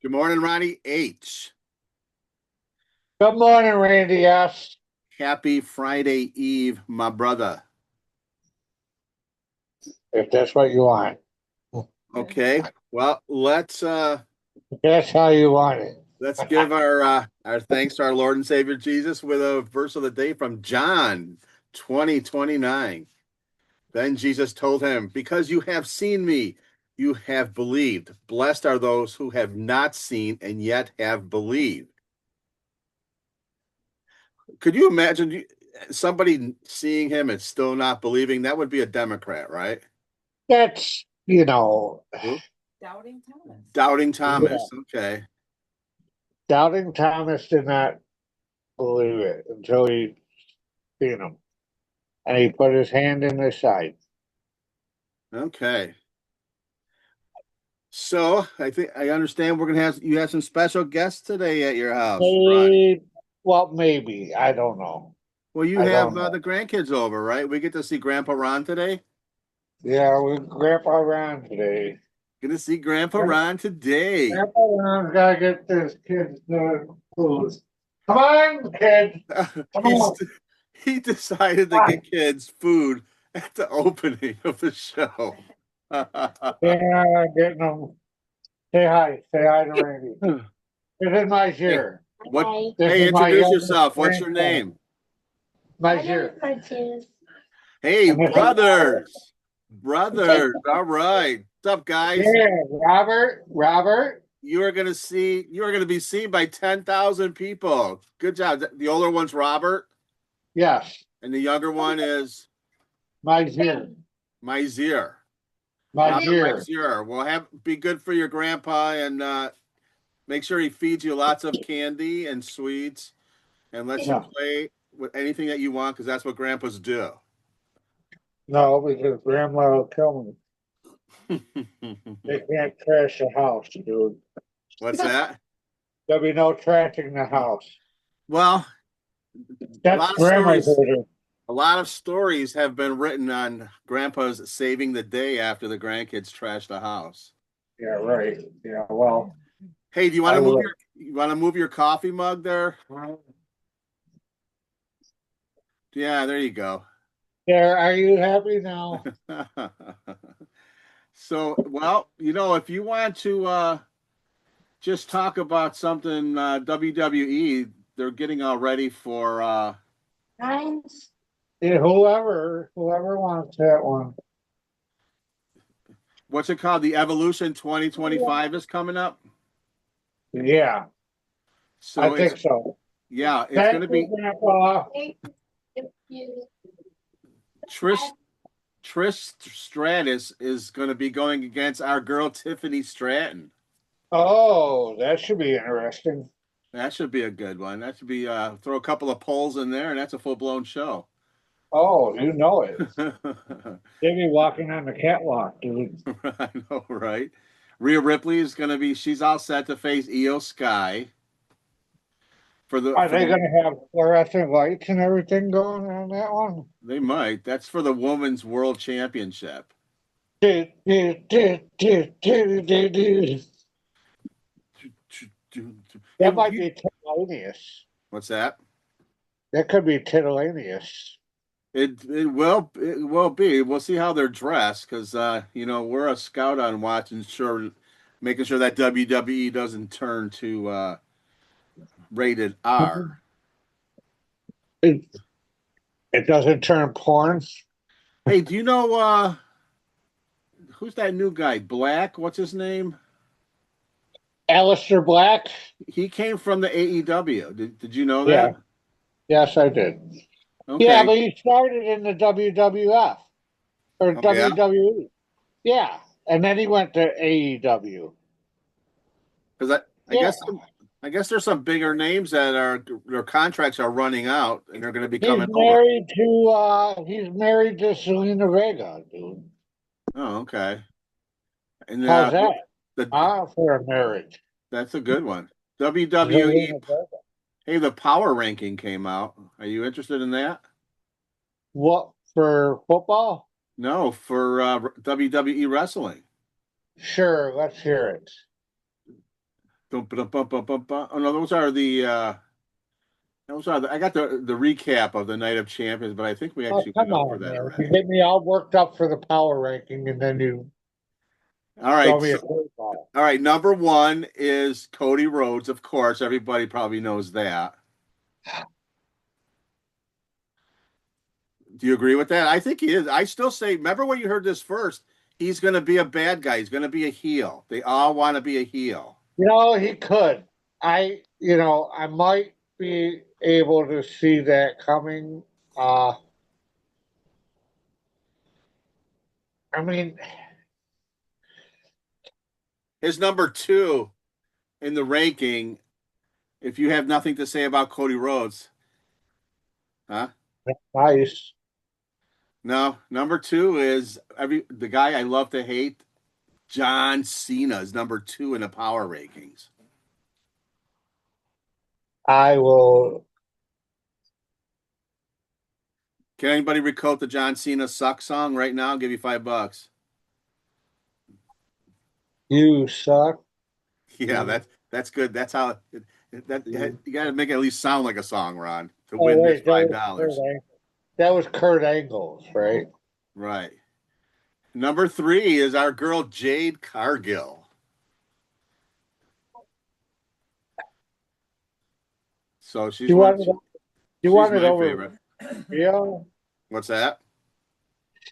Good morning, Ronnie H. Good morning, Randy S. Happy Friday Eve, my brother. If that's what you want. Okay. Well, If that's how you want it. let's give our thanks to our Lord and Savior Jesus with a verse of the day from John 20:29. Then Jesus told him, "Because you have seen me, you have believed. Blessed are those who have not seen and yet have believed." Could you imagine somebody seeing him and still not believing? That would be a Democrat, right? That's, Who? Doubting Thomas. Doubting yeah. Thomas. Okay. Doubting Thomas did not believe it until he seen him. And he put his hand in his side. Okay. So I think I understand we're gonna have you have some special guests today at your house, Ronnie. Maybe, well, maybe. I don't know. Well, you I have don't know. the grandkids over, right? We get to see Grandpa Ron today. Yeah, we Grandpa Ron today. Gonna see Grandpa Ron today. Grandpa Ron's gotta get this kids the food. Come on, kids. Come He's on. he decided to get kids food at the opening of the show. Yeah, getting them. Say hi. Say hi to Randy. This is my Hey, year. what? This Hey, is my introduce youngest yourself. What's your grandson. name? My year. Hey, And this is brothers. Brothers. All right. What's up, guys? yeah, Robert. You are going to be seen by 10,000 people. Good job. The older one's Robert, Yes, and the younger one is my year. Mizir. My Robert year. Mizir. Well, be good for your grandpa and make sure he feeds you lots of candy and sweets and lets you No, play with anything that you want because that's what grandpas do. no, because grandma will kill me. They can't trash the house, dude. What's that? There'll be no trashing the house. Well, a That's lot of grandma's stories. order. A lot of stories have been written on grandpas saving the day after the grandkids trash the house. Yeah, right. Yeah, well, Hey, do I will. you want to move your coffee mug there? Yeah, there you go. There, are you happy now? So, well, if you want to just talk about something WWE, they're getting all ready for Yeah, whoever wants that one. what's it called? The Evolution 2025 is coming up. Yeah, I So think so. it's going Thank to you, be Grandpa. Trish Stratus is going to be going against our girl Tiffany Stratton. Oh, that should be interesting. That should be a good one. That should be throw a couple of polls in there, and that's a full blown show. Oh, you know it. They be walking on the catwalk, dude. I know, right? Rhea Ripley is going to be. She's all set to face Io Sky for the. Are For they the gonna have fluorescent lights and everything going on that one? they might. That's for the Women's World Championship. Do, do, do, do, do, do, do. Hey, That might be titillaneous. what's that? That could be titillaneous. It will be. We'll see how they're dressed because we're a scout on making sure that WWE doesn't turn to rated R. It, it doesn't turn porn. Hey, do you know who's that new guy? Black? What's his name? Alistair Black? He came from the AEW. Did you know Yeah. that? Yes, I did. Yeah, Okay. but he started in the WWF or Oh yeah. WWE. Yeah, and then he went to AEW. Because I Yeah, guess there's some bigger names that their contracts are running out and they're going to be he's coming over. he's married to Selena Vega, dude. Oh, okay. And How's that? the For a marriage. that's a good one. WWE. Selena Vega. Hey, the power ranking came out. Are you interested in that? What for football? No, for WWE wrestling. Sure, let's hear it. Oh no, I got the recap of the Night of Champions, but I think we Oh, actually went come over on, that man. You already. get me all worked up for the power ranking and then you All throw right, me a so, curveball. all right. Number one is Cody Rhodes, of course. Everybody probably knows that. Do you agree with that? I think he is. I still say, remember when you heard this first? He's going to be a bad guy. He's going to be a heel. They all want to be a heel. He could. I might be able to see that coming. Uh, I mean, His number two in the ranking, if you have nothing to say about Cody Rhodes, huh? nice. No, number two is the guy I love to hate, John Cena is number two in the power rankings. I will. Can anybody recall the John Cena suck song right now? I'll give you $5. You suck. Yeah, that's good. That's how you got to make it at least sound like a song, Ron, to Oh win this wait, $5. That was Kurt Angles, right? Right. Number three is our girl Jade Cargill. So You wanted you she's wanted my over favorite. Rhea. What's that?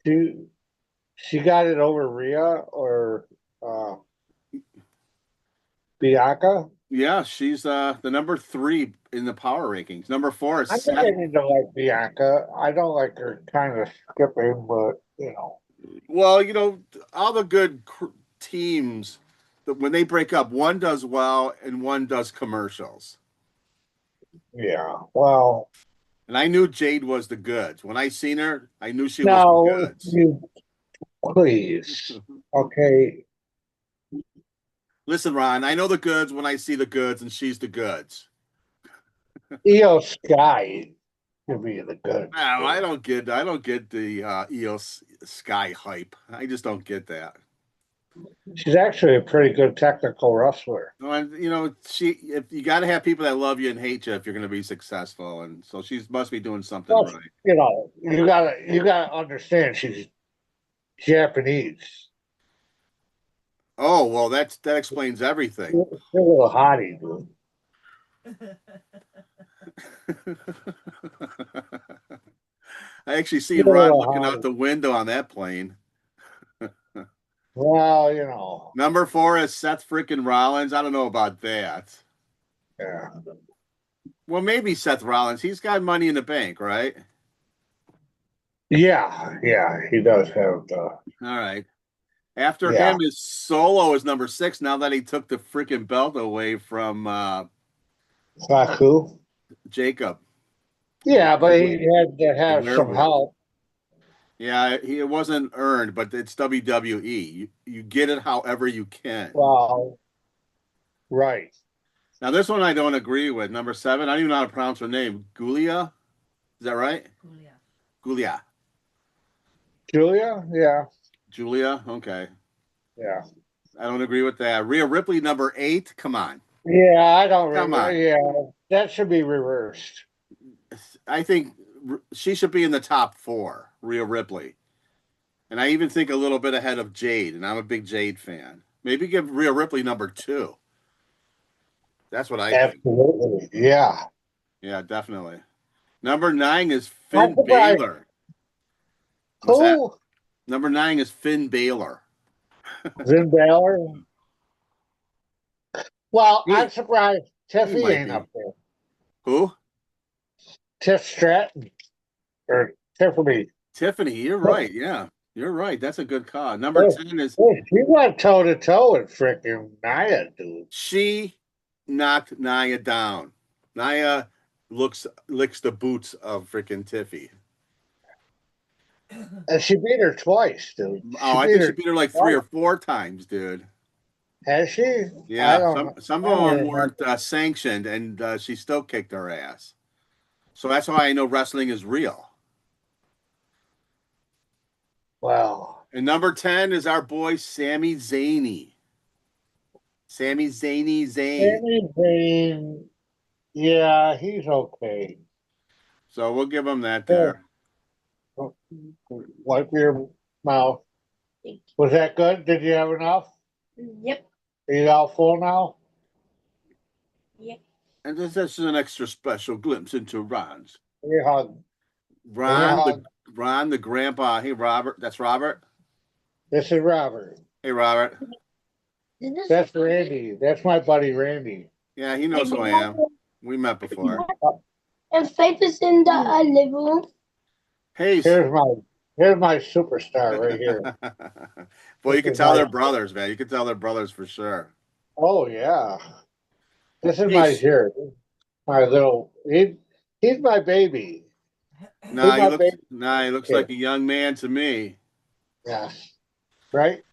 She she got it over Rhea or uh, Bianca. Yeah, she's the number three in the power rankings. Number four is I'm Seth. beginning to like Bianca. I don't like her kind of skipping, but Well, all the good teams, when they break up, one does well and one does commercials. yeah. Well, And I knew Jade was the goods. When I seen her, I knew she was the no, goods. you please. Okay, Listen, Ron, I know the goods when I see the goods, and she's the goods. Io Sky could be the No, goods I too. don't get the EOS Sky hype. I just don't get that. She's actually a pretty good technical wrestler. And if you got to have people that love you and hate you if you're going to be successful, and so she must be doing something Plus, right. you gotta understand she's Japanese. Oh well, that explains everything. She's a little hottie, dude. I actually She's seen a Ron little looking out hottie. the window on that plane. Well, Number four is Seth freaking Rollins. I don't know about that. yeah, Well, maybe Seth Rollins. He's got money in the bank, right? yeah. He does have All right. After yeah. him is Solo is number six. Now that he took the freaking belt away from Saku. Jacob, the, Yeah, but he had to the have some werewolf. help. Yeah, it wasn't earned, but it's WWE. You get it however you can. Well, right. Now this one I don't agree with. Number seven, I don't even know how to pronounce her name. Gulia, is that right? Gulia. Julia? Yeah, Julia. Okay, yeah. I don't agree with that. Rhea Ripley, number eight. Come on, Yeah, I don't come remember. on. Yeah, that should be reversed. I think she should be in the top four. Rhea Ripley, and I even think a little bit ahead of Jade, and I'm a big Jade fan. Maybe give Rhea Ripley number two. That's what I think. Absolutely. Yeah. Yeah, definitely. Number nine is I'm Finn surprised. Balor. What's that? Who? Number nine is Finn Balor. Finn Balor? Well, I'm He surprised he Tiffy might ain't be. up there. Who? Tiff Stratton or Tiffany. Tiffany. You're Oh, right. Yeah, you're right. That's a good call. Number 10 is she went toe to toe with freaking Nia, dude. she knocked Nia down. Nia licks the boots of freaking Tiffy. And she beat her twice, dude. Oh, She I beat think she her beat her like three twice. or four times, dude. Has she? I Yeah, don't some know. some I of don't them remember. weren't sanctioned, and she still kicked her ass. So that's why I know wrestling is real. Well, And number 10 is our boy Sami Zayn. Sammy Zany Zane. Sami Zayn, yeah, he's okay. So we'll give him that Oh, there. wipe your mouth. Was that good? Did you have enough? Yep. Are you all full now? Yep. And this is an extra special glimpse into Ron's. Give me a hug. Give me a Ron, the hug. Ron, the grandpa. Hey, Robert. That's Robert. This is Robert. Hey, Robert. That's Randy. That's my buddy Randy. Yeah, he knows who I am. We met before. And Faith is in the living room. Hey. Here's my superstar right here. Well, you This can is tell my they're brothers, man. You can tell they're brothers for sure. Oh yeah. This is Hey, my here. My little he's my baby. He's my baby. nah, he looks Kid. like a young man to me. Yeah. Right?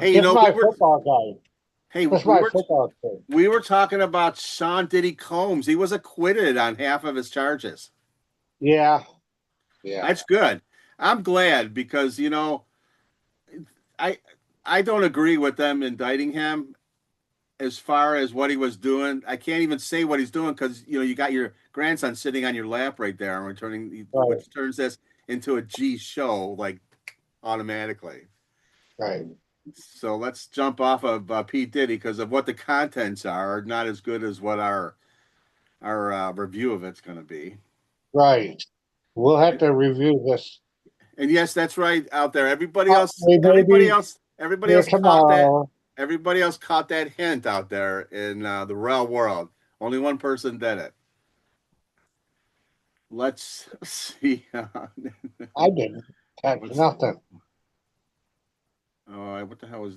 Hey, This is my football guy. hey, This is my football kid. we were talking about Sean Diddy Combs. He was acquitted on half of his charges. Yeah. Yeah. That's good. I'm glad because I I don't agree with them indicting him as far as what he was doing. I can't even say what he's doing because you got your grandson sitting on your lap right there and returning, Right. which turns this into a G show like automatically. Right. So let's jump off of Pete Diddy because of what the contents are not as good as what our review of it's going to be. Right. We'll have to review this. And yes, that's right out there. Everybody else, Maybe everybody here else caught that. tomorrow. Everybody else caught that hint out there in the RELL world. Only one person did it. Let's see. I didn't catch nothing. Oh, what the hell is?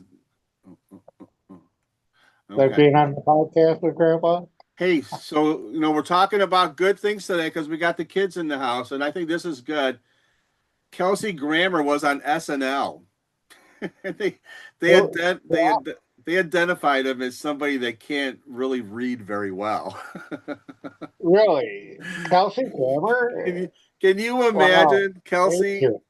Like Okay. being on the podcast with Grandpa. Hey, so we're talking about good things today because we got the kids in the house, and I think this is good. Kelsey Grammer was on SNL. they they Oh, ident- they yeah. ad- they identified him as somebody that can't really read very well. Really? Kelsey Can Grammer? you, can you Wow. imagine Thank Kelsey? you.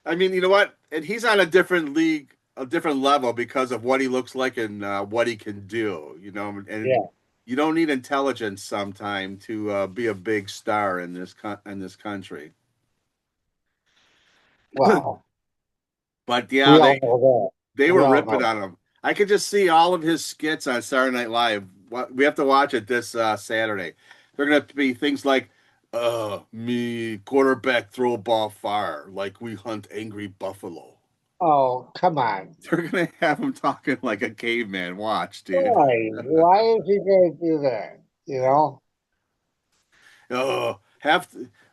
I mean, you know what? And he's on a different league, a different level because of what he looks like and what he can do. And Yeah. you don't need intelligence sometime to be a big star in this country. Wow. But yeah, We all know they that. We were all ripping know. on him. I could just see all of his skits on Saturday Night Live. We have to watch it this Saturday. They're gonna be things like, me quarterback throw a ball far like we hunt angry buffalo." Oh, come on. They're gonna have him talking like a caveman. Watch, dude. Why? Why is he going to do that? You know? Have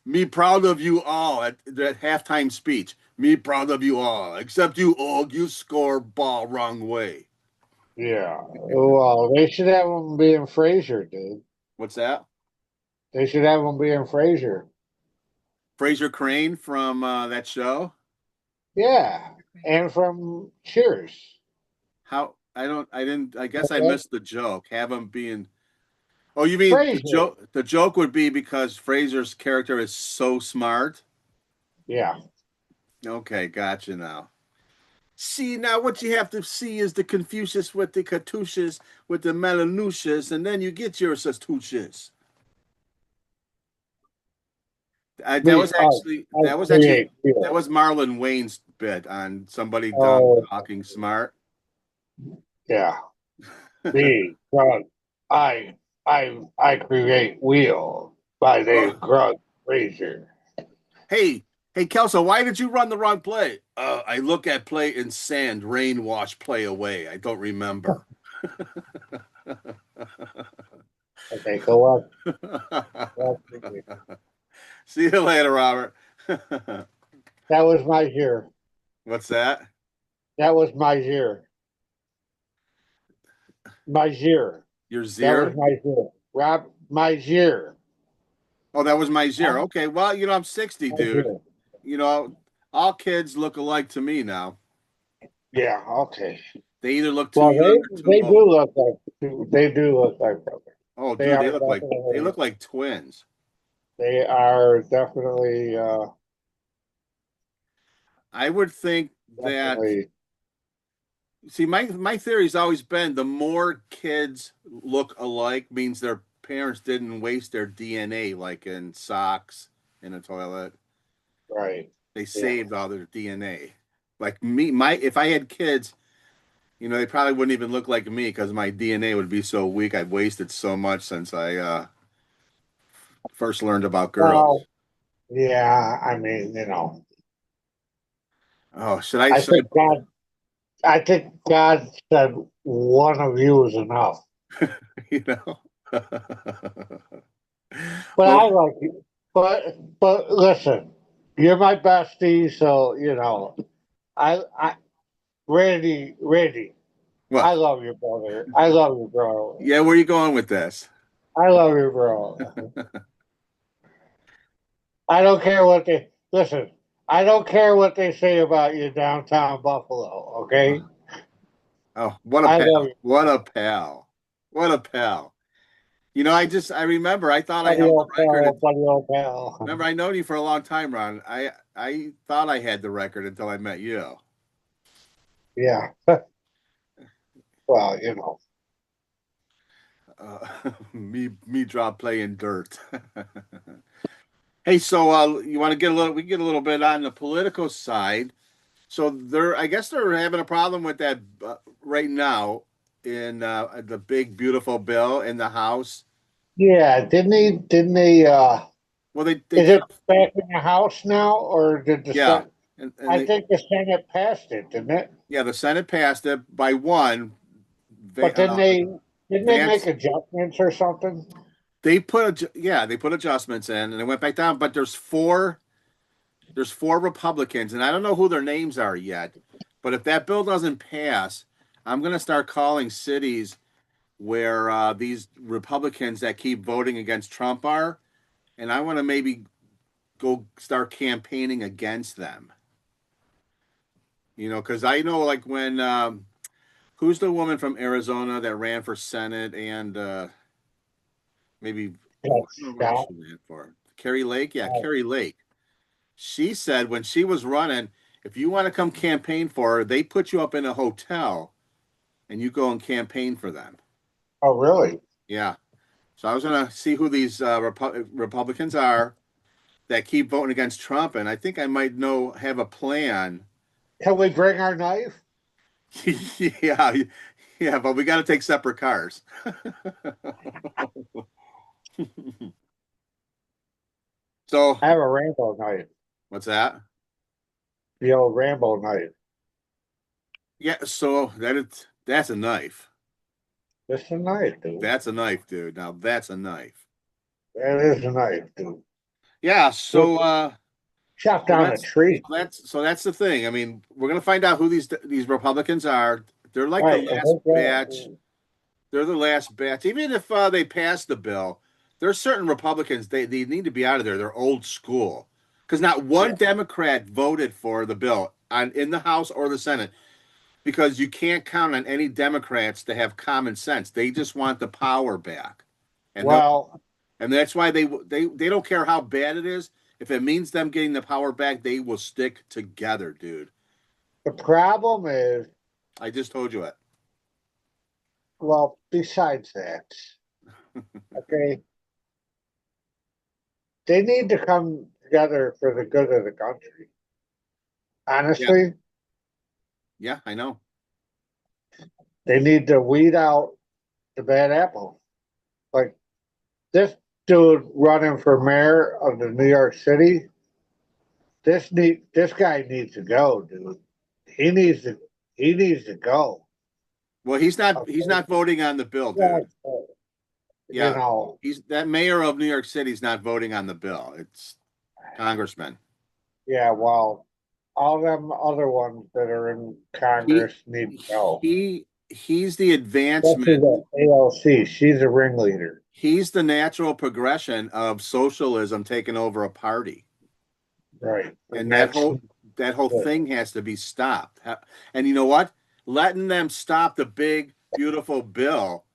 me proud of you all at that halftime speech. Me proud of you all, except you, Og. You score ball wrong way. Yeah. Well, they should have him being Fraser, dude. What's that? They should have him being Fraser. Fraser Crane from that show. Yeah. And from Cheers. How I don't I didn't I guess I Okay? missed the joke. Have him being Oh, you mean the Fraser. joke the joke would be because Fraser's character is so smart? Yeah. Okay, gotcha now. See now what you have to see is the Confucius with the Catusius with the Melanucius, and then you get your Sastusius. That Me. was actually I create. Yeah. that was Marlon Wayne's bit on somebody dumb Oh, talking smart. yeah. Me. Grug. I create wheel by the Grug Fraser. Hey, hey, Kelso, why did you run the wrong play? I look at play in sand, rain wash play away. I don't remember. Okay, go up. See you later, Robert. That was my year. What's that? That was my year. My year. Your That was Zier? my year. Rob, my year. Oh, that was my Zier. Okay, well, I'm 60, My dude. year. You know, all kids look alike to me now. Yeah, okay. They either look too Well, young or too they old. do look like they do look like brothers. Oh, They dude, are they definitely look like twins. they are definitely I would think that definitely See, my theory's always been the more kids look alike means their parents didn't waste their DNA like in socks in a toilet. Right. They Yeah. saved all their DNA. Like me, my if I had kids, they probably wouldn't even look like me because my DNA would be so weak. I've wasted so much since I first learned about girls. Well, yeah, I mean, you know, Oh, should I? I Should think God, I think God said one of you is enough. I, you know? But Well, I like you. But listen, you're my bestie, so you know, I Randy, I well, love you, brother. I love you, bro. yeah. Where are you going with this? I love you, bro. I don't care what they listen. I don't care what they say about you downtown Buffalo. Okay, Oh, what a I love pal! you, What a pal! What a pal! I remember I thought I buddy, held the old record. pal, buddy, old pal. Remember, I known you for a long time, Ron. I thought I had the record until I met you. Yeah. Well, you know. Me drop playing dirt. Hey, so you want to get a little? We can get a little bit on the political side. So I guess they're having a problem with that right now in the big beautiful bill in the House. Yeah, didn't they Well, they is did, it back in the House now or did the yeah, Senate and I think the Senate passed it, didn't it? yeah, the Senate passed it by one. But didn't they make Vance, adjustments or something? they put adjustments in, and it went back down. But there's four Republicans, and I don't know who their names are yet. But if that bill doesn't pass, I'm gonna start calling cities where these Republicans that keep voting against Trump are, and I want to maybe go start campaigning against them. Because I know like when who's the woman from Arizona that ran for Senate and maybe I Yes, don't know what else yeah. she ran for. Carrie Lake, yeah, Carrie Lake. She said when she was running, if you want to come campaign for her, they put you up in a hotel and you go and campaign for them. Oh, really? Yeah. So I was gonna see who these Republicans are that keep voting against Trump, and I think I might have a plan. Can we bring our knife? Yeah, yeah, but we got to take separate cars. So I have a Rambo knife. what's that? The old Rambo knife. Yeah, so that's a knife. This is a knife, dude. That's a knife, dude. Now that's a knife. That is a knife, dude. Yeah, Look, so chop down a tree. that's the thing. I mean, we're gonna find out who these Republicans are. They're like the Right. And last batch. They're the last batch. Even if they pass the bill, there's certain Republicans they need to be out of there. They're old school because not one yeah. Democrat voted for the bill in the House or the Senate because you can't count on any Democrats to have common sense. They just want the power back, and Well, that's why they don't care how bad it is. If it means them getting the power back, they will stick together, dude. the problem is, I just told you it. well, besides that, okay, they need to come together for the good of the country. Yeah, Honestly, yeah, I know. they need to weed out the bad apple. Like this dude running for mayor of the New York City, this guy needs to go, dude. He needs to he needs to go. Well, he's Okay? not voting on the bill, Yeah, dude. you Yeah, know, he's that mayor of New York City is not voting on the bill. It's congressman. yeah, well, all them other ones that are in He Congress need to go. he's the Especially advancement. the ALC. She's a ringleader. He's the natural progression of socialism taking over a party, Right. And and that's that whole good. thing has to be stopped. And you know what? Letting them stop the big beautiful bill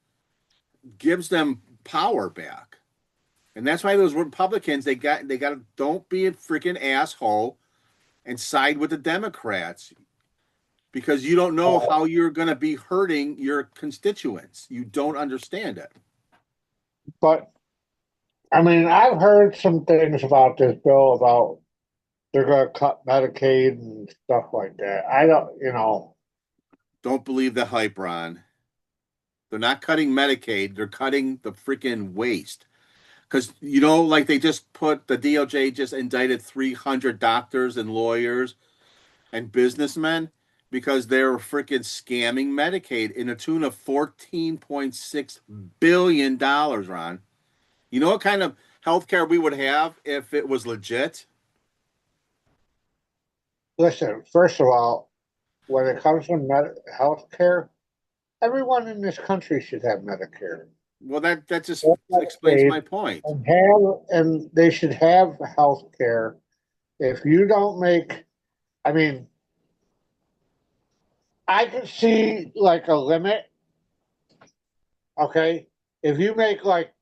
gives them power back. And that's why those Republicans they got to don't be a freaking asshole and side with the Democrats because you don't know how you're going to be hurting your constituents. You don't understand it. But I mean, I've heard some things about this bill about they're going to cut Medicaid and stuff like that. I don't. Don't believe the hype, Ron. They're not cutting Medicaid. They're cutting the freaking waste. Because, like they just put the DOJ just indicted 300 doctors and lawyers and businessmen because they're freaking scamming Medicaid in a tune of $14.6 billion, Ron. You know what kind of health care we would have if it was legit? Listen, first of all, when it comes to health care, everyone in this country should have Medicare. Well, that just Or explains Medicaid, my point. and they should have health care. If you don't make, I mean, I could see like a limit. Okay, if you make like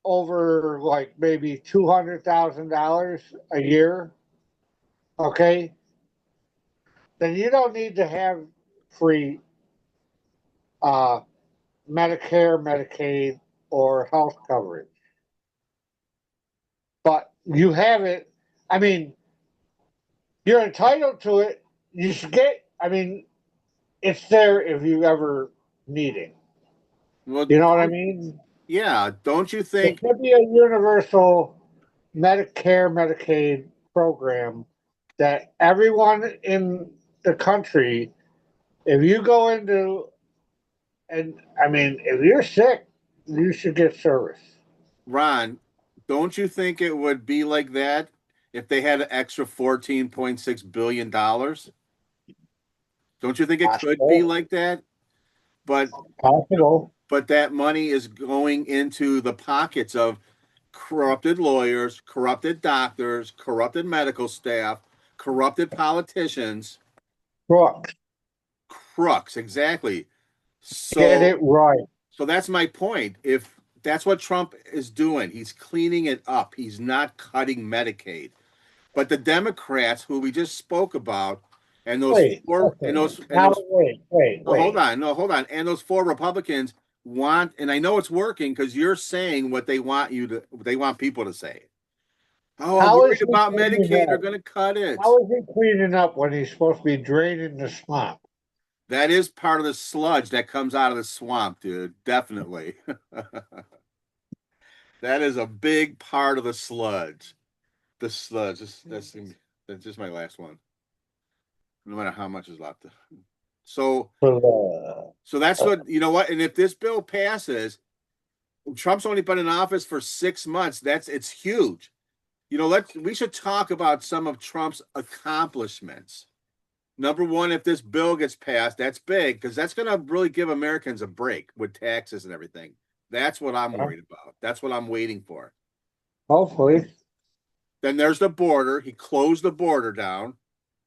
over like maybe $200,000 a year, okay, then you don't need to have free uh, Medicare, Medicaid, or health coverage. But you have it. I mean, you're entitled to it. You should get. I mean, it's there if you ever need it. Well, You know what I mean? yeah, don't you There think? should be a universal Medicare, Medicaid program that everyone in the country, if you go into, and I mean, if you're sick, you should get service. Ron, don't you think it would be like that if they had an extra $14.6 billion? Don't you think it could be Possible, like that? But possible. but that money is going into the pockets of corrupted lawyers, corrupted doctors, corrupted medical staff, corrupted politicians, Brooks, crooks, exactly. get So it right. so that's my point. If that's what Trump is doing, he's cleaning it up. He's not cutting Medicaid. But the Democrats, who we just spoke about, and those Wait, four, and listen. and Now, those, no, hold wait. on, no, hold on, and those four Republicans want, and I know it's working because you're saying what they want people to say. Oh, I'm How is worried he about cleaning Medicaid. They're up? going to cut it. How is he cleaning up when he's supposed to be draining the swamp? That is part of the sludge that comes out of the swamp, dude. Definitely. That is a big part of the sludge. The sludge. That's just my last one. No matter how much is left. So Uh, so that's what you know what. And if this bill passes, Trump's only been in office for 6 months. It's huge. We should talk about some of Trump's accomplishments. Number one, if this bill gets passed, that's big because that's going to really give Americans a break with taxes and everything. That's what I'm worried about. That's what I'm waiting for. Hopefully. Then there's the border. He closed the border down.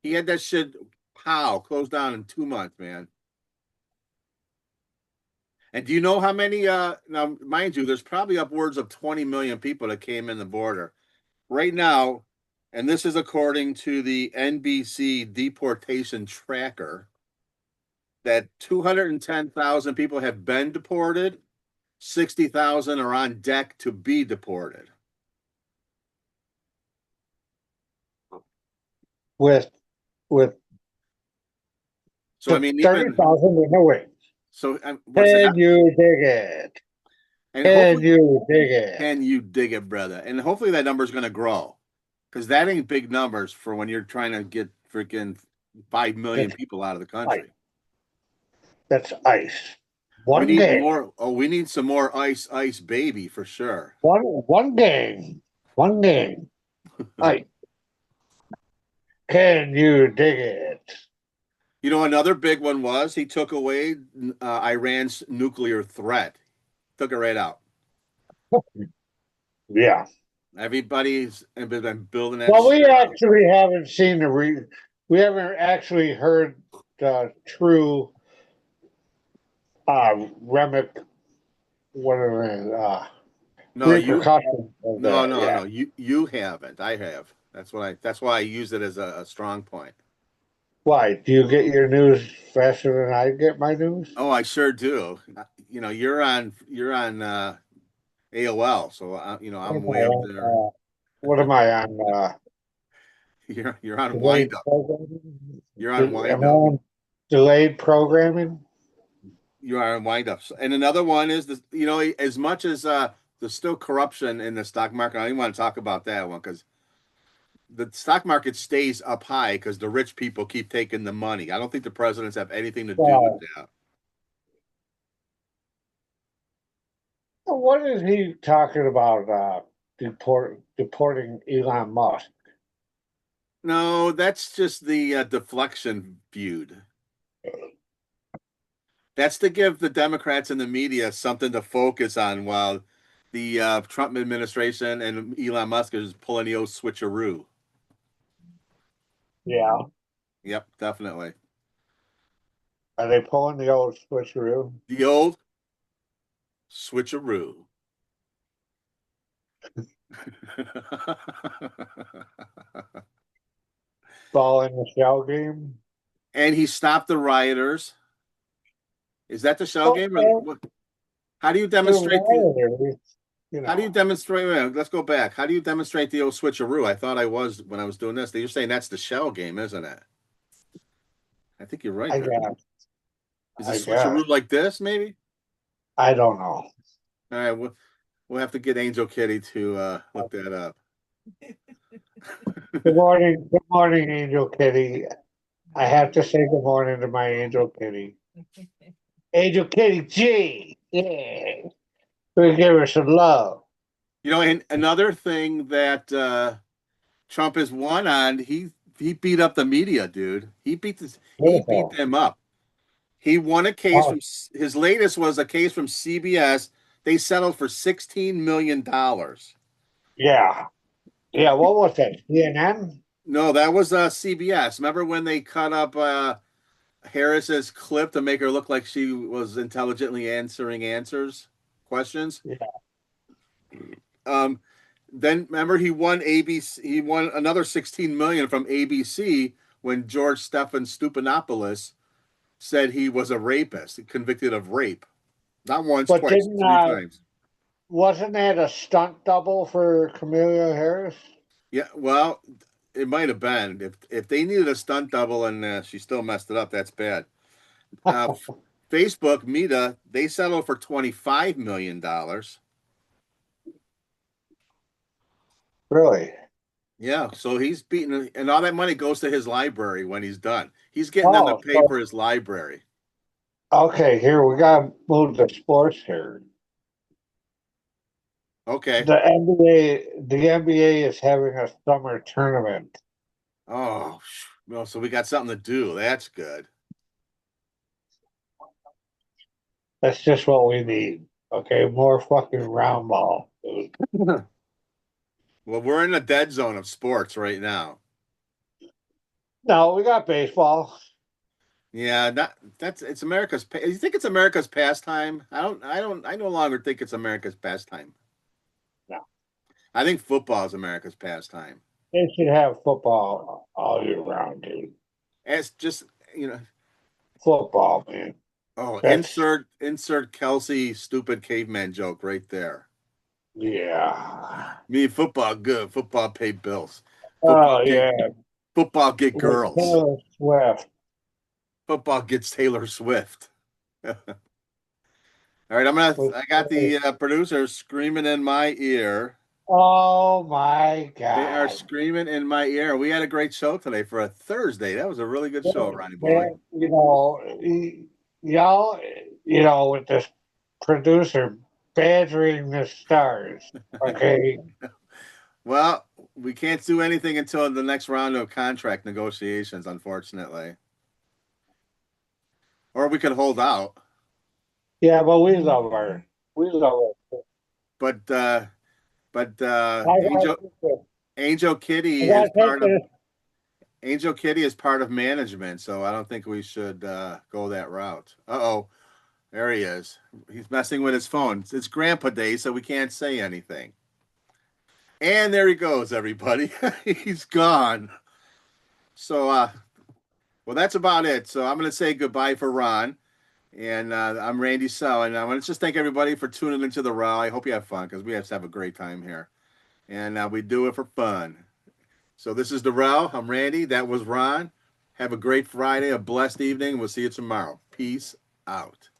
He had that shit, closed down in 2 months, man. And do you know how many? Now, mind you, there's probably upwards of 20 million people that came in the border right now. And this is according to the NBC deportation tracker that 210,000 people have been deported, 60,000 are on deck to be deported. With So I mean, 30,000 in the wings. so what's that? Can you dig it? And Can hopefully, you dig it? can you dig it, brother? And hopefully that number is going to grow because that ain't big numbers for when you're trying to get freaking 5 million That's people out of the ice. country. That's ice. We One need game. more. Oh, we need some more ice, baby, for sure. One game. One game. Ice. Can you dig it? Another big one was he took away Iran's nuclear threat. Took it right out. Yeah. Everybody's been building that Well, we shit up. actually haven't seen we haven't actually heard the true remic whatever No, repercussions of no, that. no, Yeah. no. You haven't. I have. That's why I use it as a strong point. Why? Do you get your news faster than I get my news? Oh, I sure do. You're on AOL, so What I'm am I way up on? there. What am I on? You're on Delayed Wind Up. programming? You're on Am Wind I Up. on delayed programming? You are on Wind Up. And another one is as much as there's still corruption in the stock market. I don't even want to talk about that one because the stock market stays up high because the rich people keep taking the money. I don't think the presidents have anything to do with Well, that. what is he talking about? Deporting Elon Musk? No, that's just the deflection feud. That's to give the Democrats and the media something to focus on while the Trump administration and Elon Musk is pulling the old switcheroo. Yeah. Yep, definitely. Are they pulling the old switcheroo? The old switcheroo. Ball in the shell game? And he stopped the rioters. Is that the shell game? Or Okay. what? How do you The demonstrate the? rioters, you How do you know. demonstrate? Let's go back. How do you demonstrate the old switcheroo? I thought I was when I was doing this. You're saying that's the shell game, isn't it? I think you're right I there. guess. Is a I guess. switcheroo like this? Maybe. I don't know. All right, we'll have to get Angel Kitty to look that up. Good morning. Good morning, Angel Kitty. I have to say good morning to my Angel Kitty. Angel Kitty G. Yeah. We give her some love. And another thing that Trump has won on, he beat up the media, dude. He beat Beautiful. them up. He won a case Oh, from his latest was a case from CBS. They settled for $16 million. yeah. Yeah, what was that? CNN? No, that was CBS. Remember when they cut up Harris's clip to make her look like she was intelligently answering questions? Yeah. Um, then remember he won ABC. He won another 16 million from ABC when George Stephan Stephanopoulos said he was a rapist, convicted of rape, not once, But twice, didn't three times. wasn't that a stunt double for Camellia Harris? Yeah, well, it might have been if they needed a stunt double and she still messed it up. That's bad. Uh, Facebook Meta they settled for $25 million. Really? Yeah, so he's beating, and all that money goes to his library when he's done. He's getting them to Oh, pay so for his library. okay, here we gotta move to sports here. Okay. The NBA is having a summer tournament. Oh, well, so we got something to do. That's good. That's just what we need. Okay, more fucking round ball, dude. Well, we're in the dead zone of sports right now. No, we got baseball. Yeah, that's it's America's. You think it's America's pastime? I no longer think it's America's pastime. No, I think football is America's pastime. they should have football all year round, dude. It's just you know. Football, man. Oh, That's insert Kelce stupid caveman joke right there. yeah. Me football good. Football pay bills. Football Oh get yeah, football get with girls. Taylor Swift. Football gets Taylor Swift. All right, With I got the producers screaming in my ear. oh my They are God. screaming in my ear. We had a great show today for a Thursday. That was a really good show, Ronnie boy. Man, y'all, with this producer badgering the stars. Okay. Well, we can't do anything until the next round of contract negotiations, unfortunately. Or we could hold out. Yeah, but we love her. We love her. But I Angel gotta, Angel Kitty I is gotta take part of this. Angel Kitty is part of management, so I don't think we should go that route. Uh-oh, there he is. He's messing with his phone. It's Grandpa Day, so we can't say anything. And there he goes, everybody. He's gone. So Well, that's about it. So I'm going to say goodbye for Ron. And I'm Randy So. And I want to just thank everybody for tuning into the RELL. I hope you have fun because we have to have a great time here. And we do it for fun. So this is the RELL. I'm Randy. That was Ron. Have a great Friday, a blessed evening. We'll see you tomorrow. Peace out.